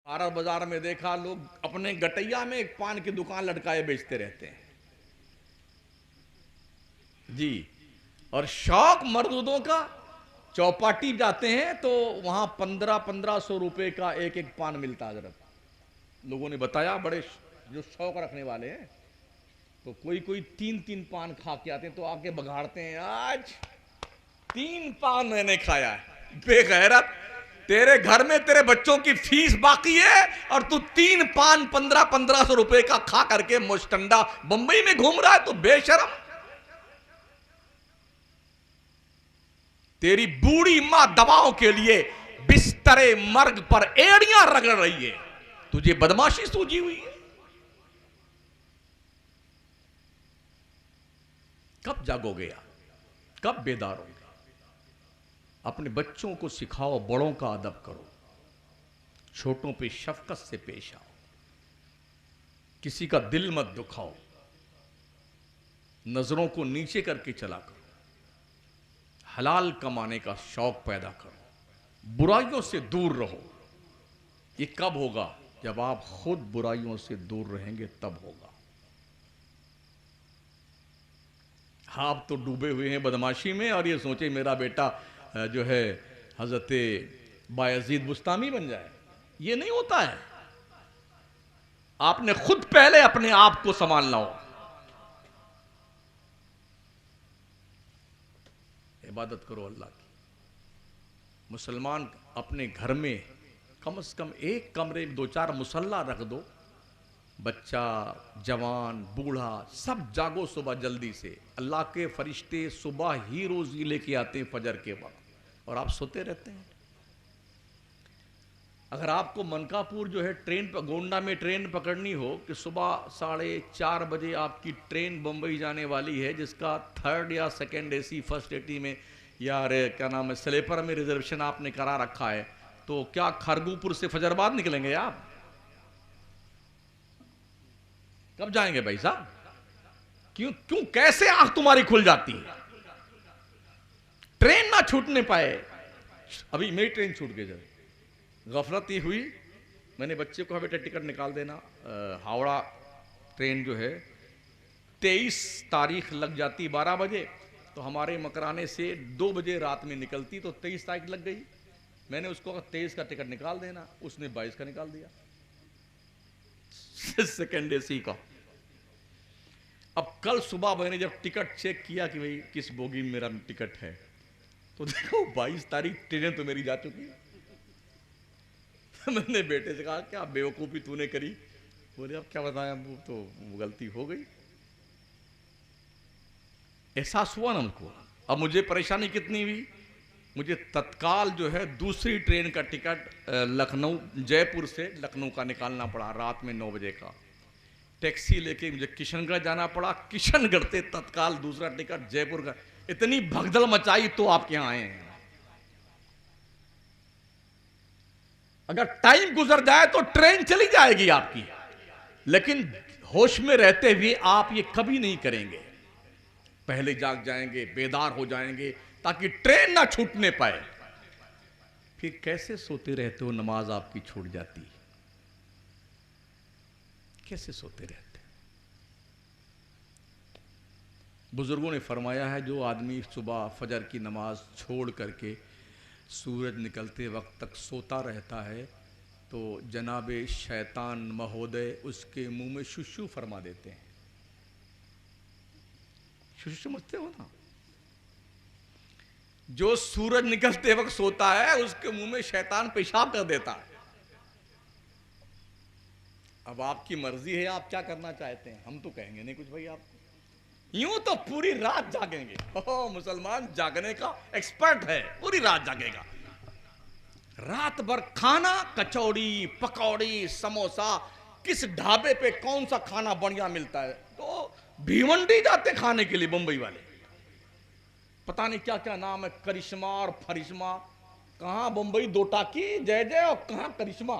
आरा बाजार में देखा लोग अपने गटैया में एक पान की दुकान लटकाए बेचते रहते हैं जी। और शौक मर्दों का, चौपाटी जाते हैं तो वहां 1500-1500 रुपए का एक एक पान मिलता है। हजरत लोगों ने बताया, बड़े जो शौक रखने वाले हैं, तो कोई कोई 3-3 पान खा के आते हैं तो आके बघाड़ते हैं, आज 3 पान मैंने खाया है। बेगैरत, तेरे घर में तेरे बच्चों की फीस बाकी है और तू 3 पान 1500 रुपए का खा करके मुस्टंडा बंबई में घूम रहा है, तो बेशरम। तेरी बूढ़ी मां दवाओं के लिए बिस्तरे मर्ग पर एड़ियां रगड़ रही है, तुझे बदमाशी सूझी हुई है। कब जागोगे आप? कब बेदार होगे? अपने बच्चों को सिखाओ, बड़ों का अदब करो, छोटों पे शफकत से पेश आओ, किसी का दिल मत दुखाओ, नजरों को नीचे करके चला करो, हलाल कमाने का शौक पैदा करो, बुराइयों से दूर रहो। ये कब होगा? जब आप खुद बुराइयों से दूर रहेंगे, तब होगा। आप तो डूबे हुए हैं बदमाशी में और ये सोचे मेरा बेटा जो है हजरत बायजीद बुस्तामी बन जाए। ये नहीं होता है। आपने खुद पहले अपने आप को संभालना हो। इबादत करो अल्लाह की। मुसलमान अपने घर में कम से कम एक कमरे में 2-4 मुसल्ला रख दो। बच्चा, जवान, बूढ़ा, सब जागो सुबह जल्दी से। अल्लाह के फरिश्ते सुबह ही रोजी लेके आते हैं फजर के वक्त, और आप सोते रहते हैं। अगर आपको मनकापुर जो है ट्रेन पर, गोंडा में ट्रेन पकड़नी हो कि सुबह 4:30 बजे आपकी ट्रेन बंबई जाने वाली है, जिसका 3rd या 2nd AC, 1st AC में या क्या नाम है स्लीपर में रिजर्वेशन आपने करा रखा है, तो क्या खरगूपुर से फजरबाद निकलेंगे आप? कब जाएंगे भाई साहब? क्यों क्यों कैसे आंख तुम्हारी खुल जाती है? ट्रेन ना छूटने पाए। अभी मेरी ट्रेन छूट गई, जब गफलत ही हुई, मैंने बच्चे को बेटा टिकट निकाल देना, हावड़ा ट्रेन जो है 23 तारीख लग जाती 12 बजे, तो हमारे मकराने से 2 बजे रात में निकलती, तो 23 तारीख लग गई। मैंने उसको 23 का टिकट निकाल देना, उसने 22 का निकाल दिया, 2nd AC का। अब कल सुबह मैंने जब टिकट चेक किया कि भाई किस बोगी में मेरा टिकट है, तो देखो 22 तारीख ट्रेन तो मेरी जा चुकी है। मैंने बेटे से कहा क्या बेवकूफ़ी तूने करी? बोले अब क्या बताया, वो तो गलती हो गई। एहसास हुआ ना हमको। अब मुझे परेशानी कितनी हुई, मुझे तत्काल जो है दूसरी ट्रेन का टिकट लखनऊ, जयपुर से लखनऊ का निकालना पड़ा रात में 9 बजे का। टैक्सी लेके मुझे किशनगढ़ जाना पड़ा, किशनगढ़ से तत्काल दूसरा टिकट जयपुर का। इतनी भगदड़ मचाई तो आपके यहां आए हैं। अगर टाइम गुजर जाए तो ट्रेन चली जाएगी आपकी, लेकिन होश में रहते हुए आप ये कभी नहीं करेंगे। पहले जाग जाएंगे, बेदार हो जाएंगे ताकि ट्रेन ना छूटने पाए। फिर कैसे सोते रहते हो, नमाज आपकी छूट जाती है? कैसे सोते रहते? बुजुर्गों ने फरमाया है, जो आदमी सुबह फजर की नमाज छोड़ करके सूरज निकलते वक्त तक सोता रहता है, तो जनाबे शैतान महोदय उसके मुंह में शुशु फरमा देते हैं। शुशु समझते हो ना? जो सूरज निकलते वक्त सोता है उसके मुंह में शैतान पेशाब कर देता है। अब आपकी मर्जी है, आप क्या करना चाहते हैं। हम तो कहेंगे नहीं कुछ भाई, आप यूं तो पूरी रात जागेंगे। ओ, मुसलमान जागने का एक्सपर्ट है, पूरी रात जागेगा। रात भर खाना, कचौड़ी, पकौड़ी, समोसा, किस ढाबे पे कौन सा खाना बढ़िया मिलता है, तो भिवंडी जाते खाने के लिए मुंबई वाले। पता नहीं क्या क्या नाम है, करिश्मा और फरिश्मा। कहां मुंबई दो टाकी जय जय और कहां करिश्मा,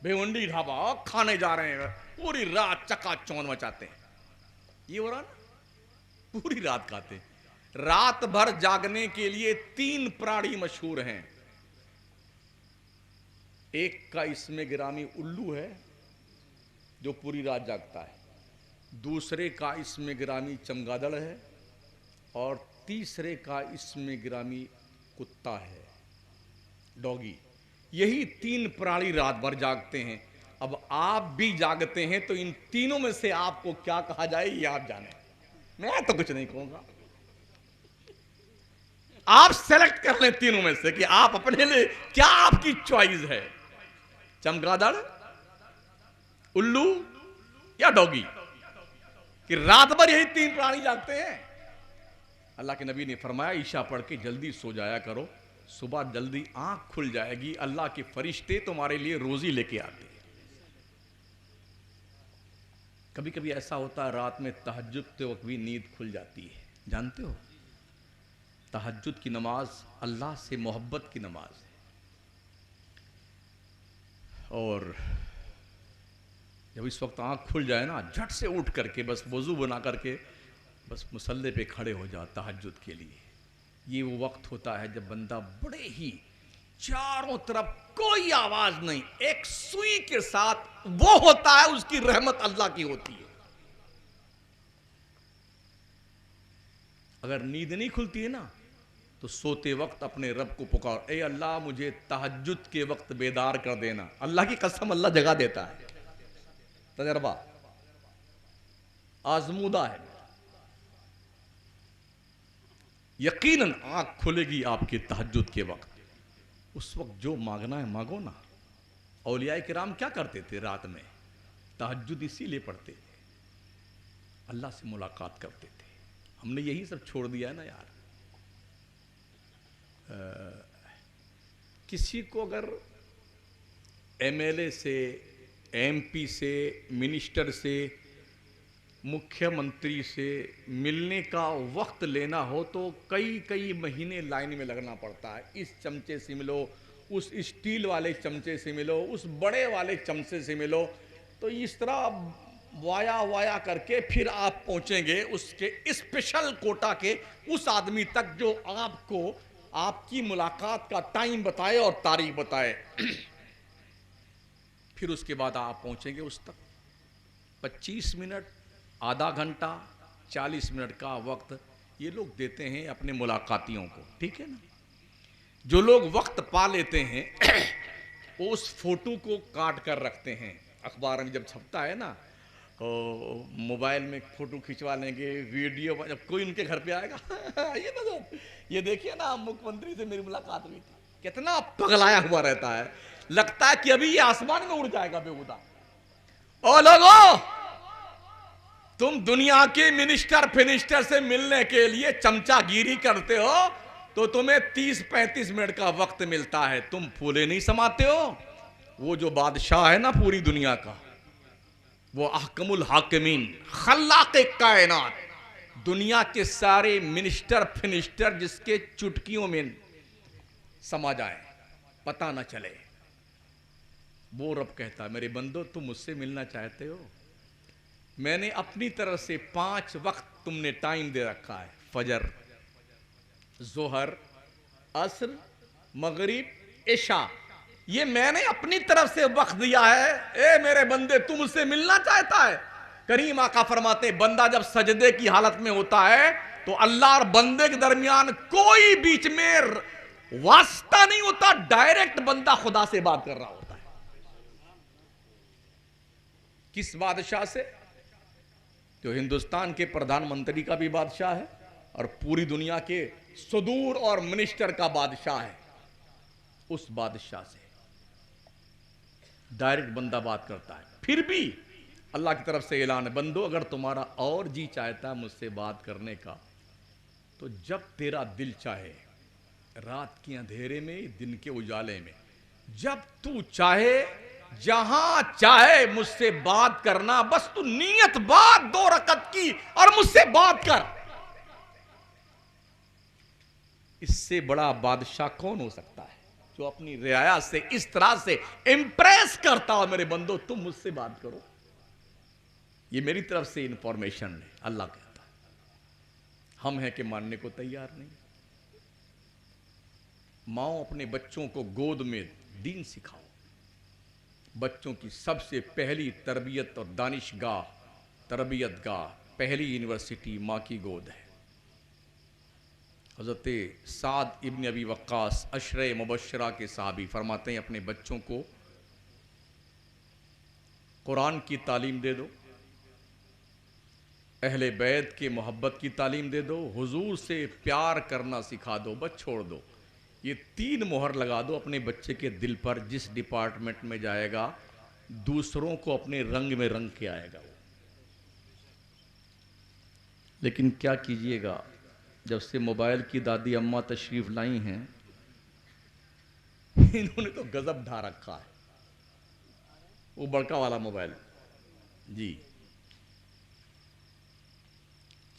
भिवंडी ढाबा, खाने जा रहे हैं, पूरी रात चकाचौंध मचाते हैं। ये हो रहा ना, पूरी रात खाते। रात भर जागने के लिए 3 प्राणी मशहूर हैं। एक का इसमें गिरामी उल्लू है जो पूरी रात जागता है, दूसरे का इसमें गिरामी चमगादड़ है, और तीसरे का इसमें गिरामी कुत्ता है, डॉगी। यही तीन प्राणी रात भर जागते हैं। अब आप भी जागते हैं तो इन तीनों में से आपको क्या कहा जाए ये आप जाने, मैं तो कुछ नहीं कहूंगा। आप सेलेक्ट कर लें तीनों में से कि आप अपने लिए क्या आपकी चॉइस है, चमगादड़, उल्लू या डॉगी। कि रात भर यही तीन प्राणी जागते हैं। अल्लाह के नबी ने फरमाया ईशा पढ़ के जल्दी सो जाया करो, सुबह जल्दी आंख खुल जाएगी, अल्लाह के फरिश्ते तुम्हारे लिए रोजी लेके आते हैं। कभी कभी ऐसा होता है रात में तहज्जुद के वक्त भी नींद खुल जाती है, जानते हो? तहज्जुद की नमाज अल्लाह से मोहब्बत की नमाज है। और जब इस वक्त आंख खुल जाए ना, झट से उठ करके बस वजू बना करके बस मुसल्ले पे खड़े हो जाओ तहज्जुद के लिए। ये वो वक्त होता है जब बंदा बड़े ही चारों तरफ कोई आवाज नहीं, एक सुई के साथ वो होता है, उसकी रहमत अल्लाह की होती है। अगर नींद नहीं खुलती है ना तो सोते वक्त अपने रब को पुकार, ए अल्लाह मुझे तहज्जुद के वक्त बेदार कर देना। अल्लाह की कसम अल्लाह जगा देता है, तजर्बा आजमूदा है। यकीनन आंख खुलेगी आपके तहज्जुद के वक्त, उस वक्त जो मांगना है मांगो ना। औलियाए किराम क्या करते थे रात में? तहज्जुद इसीलिए पढ़ते थे, अल्लाह से मुलाकात करते थे। हमने यही सब छोड़ दिया है ना यार। किसी को अगर एमएलए से, एमपी से, मिनिस्टर से, मुख्यमंत्री से मिलने का वक्त लेना हो तो कई कई महीने लाइन में लगना पड़ता है। इस चमचे से मिलो, उस स्टील वाले चमचे से मिलो, उस बड़े वाले चमचे से मिलो, तो इस तरह वाया वाया करके फिर आप पहुंचेंगे उसके स्पेशल कोटा के उस आदमी तक जो आपको आपकी मुलाकात का टाइम बताए और तारीख बताए। फिर उसके बाद आप पहुंचेंगे उस तक। 25 मिनट, आधा घंटा, 40 मिनट का वक्त ये लोग देते हैं अपने मुलाकातियों को, ठीक है ना। जो लोग वक्त पा लेते हैं वो उस फोटो को काट कर रखते हैं। अखबार में जब छपता है ना तो मोबाइल में फोटो खिंचवा लेंगे, वीडियो। जब कोई उनके घर पे आएगा ये तो ये देखिए ना मुख्यमंत्री से मेरी मुलाकात हुई थी, कितना पगलाया हुआ रहता है, लगता है कि अभी ये आसमान में उड़ जाएगा बेहुदा। ओ लोगों, तुम दुनिया के मिनिस्टर फिनिस्टर से मिलने के लिए चमचागिरी करते हो तो तुम्हें 30-35 मिनट का वक्त मिलता है, तुम फूले नहीं समाते हो। वो जो बादशाह है ना पूरी दुनिया का, वो अहकमुल हाकिमीन, खल्लाक़े कायनात, दुनिया के सारे मिनिस्टर फिनिस्टर जिसके चुटकियों में समा जाए, पता ना चले, वो रब कहता है मेरे बंदो तुम मुझसे मिलना चाहते हो, मैंने अपनी तरफ से 5 वक्त तुमने टाइम दे रखा है, फजर, जोहर, असर, मगरिब, इशा, ये मैंने अपनी तरफ से वक्त दिया है। ए मेरे बंदे तू मुझसे मिलना चाहता है? करीम आका फरमाते बंदा जब सजदे की हालत में होता है तो अल्लाह और बंदे के दरमियान कोई बीच में वास्ता नहीं होता, डायरेक्ट बंदा खुदा से बात कर रहा होता है। किस बादशाह से? जो हिंदुस्तान के प्रधानमंत्री का भी बादशाह है और पूरी दुनिया के सुदूर और मिनिस्टर का बादशाह है, उस बादशाह से डायरेक्ट बंदा बात करता है। फिर भी अल्लाह की तरफ से ऐलान है, बंदो अगर तुम्हारा और जी चाहता है मुझसे बात करने का तो जब तेरा दिल चाहे, रात के अंधेरे में, दिन के उजाले में, जब तू चाहे, जहां चाहे मुझसे बात करना। बस तू नियत बात 2 रकत की और मुझसे बात कर। इससे बड़ा बादशाह कौन हो सकता है जो अपनी रियाया से इस तरह से इंप्रेस करता हो, मेरे बंदो तुम मुझसे बात करो। ये मेरी तरफ से इंफॉर्मेशन है, अल्लाह कहता है। हम हैं कि मानने को तैयार नहीं। माओ अपने बच्चों को गोद में दीन सिखाओ, बच्चों की सबसे पहली तरबियत और दानिशगाह, तरबियत गाह, पहली यूनिवर्सिटी माँ की गोद है। हज़रत साद इब्न अबी वक्कास अशरे मुबश्शरा के साहबी फरमाते हैं, अपने बच्चों को कुरान की तालीम दे दो, अहले बैत के मोहब्बत की तालीम दे दो, हुजूर से प्यार करना सिखा दो, बस छोड़ दो। ये 3 मोहर लगा दो अपने बच्चे के दिल पर। जिस डिपार्टमेंट में जाएगा दूसरों को अपने रंग में रंग के आएगा वो। लेकिन क्या कीजिएगा, जब से मोबाइल की दादी अम्मा तशरीफ लाई हैं, इन्होंने तो गजब ढा रखा है। वो बड़का वाला मोबाइल जी,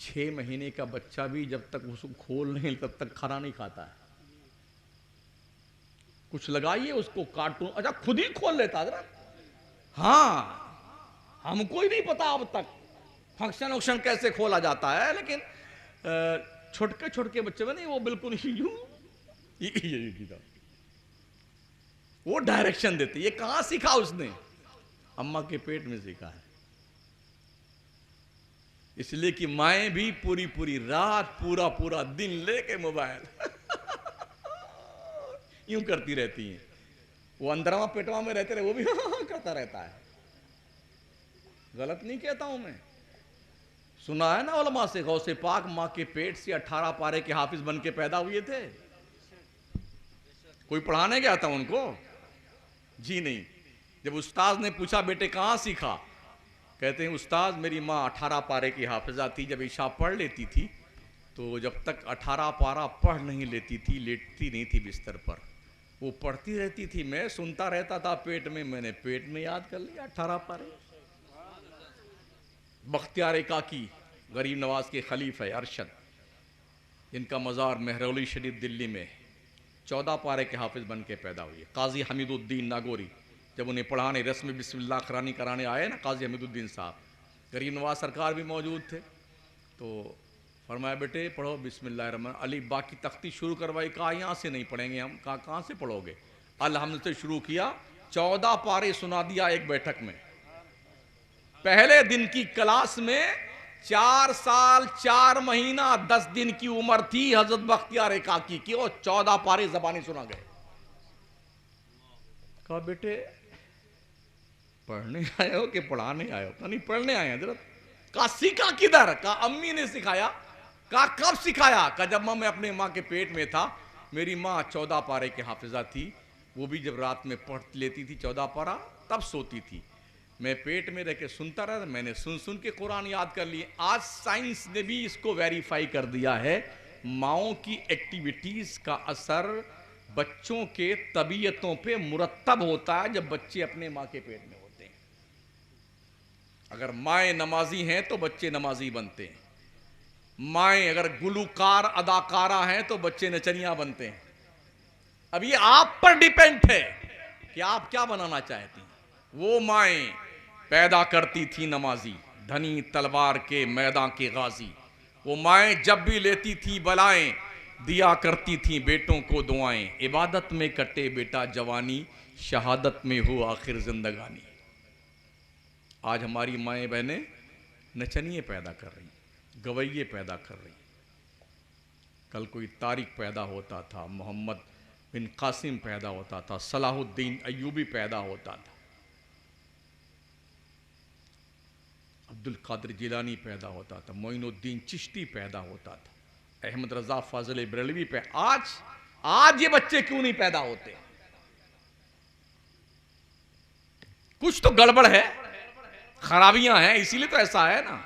6 महीने का बच्चा भी जब तक उसको खोल नहीं तब तक खाना नहीं खाता है। कुछ लगाइए उसको कार्टून, अच्छा खुद ही खोल लेता है। हाँ, हमको ही नहीं पता अब तक फंक्शन वक्शन कैसे खोला जाता है, लेकिन छोटके छोटके बच्चे में नहीं, वो बिल्कुल यूं वो डायरेक्शन देते। ये कहां सीखा उसने? अम्मा के पेट में सीखा है। इसलिए कि माएँ भी पूरी पूरी रात पूरा पूरा दिन लेके मोबाइल यूं करती रहती हैं। वो अंदरवा पेटवा में रहते रहे, वो भी करता रहता है। गलत नहीं कहता हूं मैं, सुना है ना उलमा से, गौसे पाक माँ के पेट से 18 पारे के हाफिज बन के पैदा हुए थे। कोई पढ़ाने गया था उनको? जी नहीं। जब उस्ताद ने पूछा बेटे कहाँ सीखा, कहते हैं उस्ताद मेरी माँ 18 पारे की हाफिजा थी, जब ईशा पढ़ लेती थी तो जब तक 18 पारा पढ़ नहीं लेती थी लेटती नहीं थी बिस्तर पर, वो पढ़ती रहती थी, मैं सुनता रहता था पेट में, मैंने पेट में याद कर लिया 18 पारे। बख्तियार काकी गरीब नवाज के खलीफा अरशद, इनका मज़ार मेहरौली शरीफ दिल्ली में, 14 पारे के हाफिज बन के पैदा हुए। काजी हमीदुद्दीन नागौरी जब उन्हें पढ़ाने रस्म बिस्मिल्लाह करानी कराने आए ना, काजी हमीदुद्दीन साहब, गरीब नवाज सरकार भी मौजूद थे, तो फरमाया बेटे पढ़ो बिस्मिल्लाह रहमान अली, बाकी तख्ती शुरू करवाई। कहा यहाँ से नहीं पढ़ेंगे हम। कहा कहाँ से पढ़ोगे? अल्हम्द से शुरू किया, 14 पारे सुना दिया एक बैठक में। पहले दिन की क्लास में 4 साल 4 महीना 10 दिन की उम्र थी हजरत बख्तियार काकी की, और 14 पारे ज़बानी सुना गए। कहा बेटे पढ़ने आए हो कि पढ़ाने आए हो? कहा नहीं पढ़ने आए हैं हजरत। कहा सीखा किधर? कहा अम्मी ने सिखाया। कहा कब सिखाया? कहा जब मैं अपने माँ के पेट में था, मेरी माँ 14 पारे की हाफिजा थी, वो भी जब रात में पढ़ लेती थी 14 पारा तब सोती थी, मैं पेट में रह के सुनता रहा, मैंने सुन सुन के कुरान याद कर लिए। आज साइंस ने भी इसको वेरीफाई कर दिया है, माओं की एक्टिविटीज का असर बच्चों के तबीयतों पे मुरत्तब होता है जब बच्चे अपने माँ के पेट में होते हैं। अगर माएँ नमाजी हैं तो बच्चे नमाजी बनते हैं, माएँ अगर गुलूकार अदाकारा हैं तो बच्चे नचनिया बनते हैं। अब ये आप पर डिपेंड है कि आप क्या बनाना चाहती हैं। वो माएँ पैदा करती थी नमाजी, धनी तलवार के मैदान के गाजी। वो माएँ जब भी लेती थी बलाएं, दिया करती थी बेटों को दुआएं। इबादत में कटे बेटा जवानी, शहादत में हो आखिर जिंदगानी। आज हमारी माएँ बहनें नचनिए पैदा कर रही, गवैये पैदा कर रही। कल कोई तारिक पैदा होता था, मोहम्मद बिन कासिम पैदा होता था, सलाहुद्दीन अय्यूबी पैदा होता था, अब्दुल कादिर जिलानी पैदा होता था, मोइनुद्दीन चिश्ती पैदा होता था, अहमद रजा फाजिल बरेलवी पे। आज ये बच्चे क्यों नहीं पैदा होते? कुछ तो गड़बड़ है, खराबियां हैं, इसीलिए तो ऐसा है ना।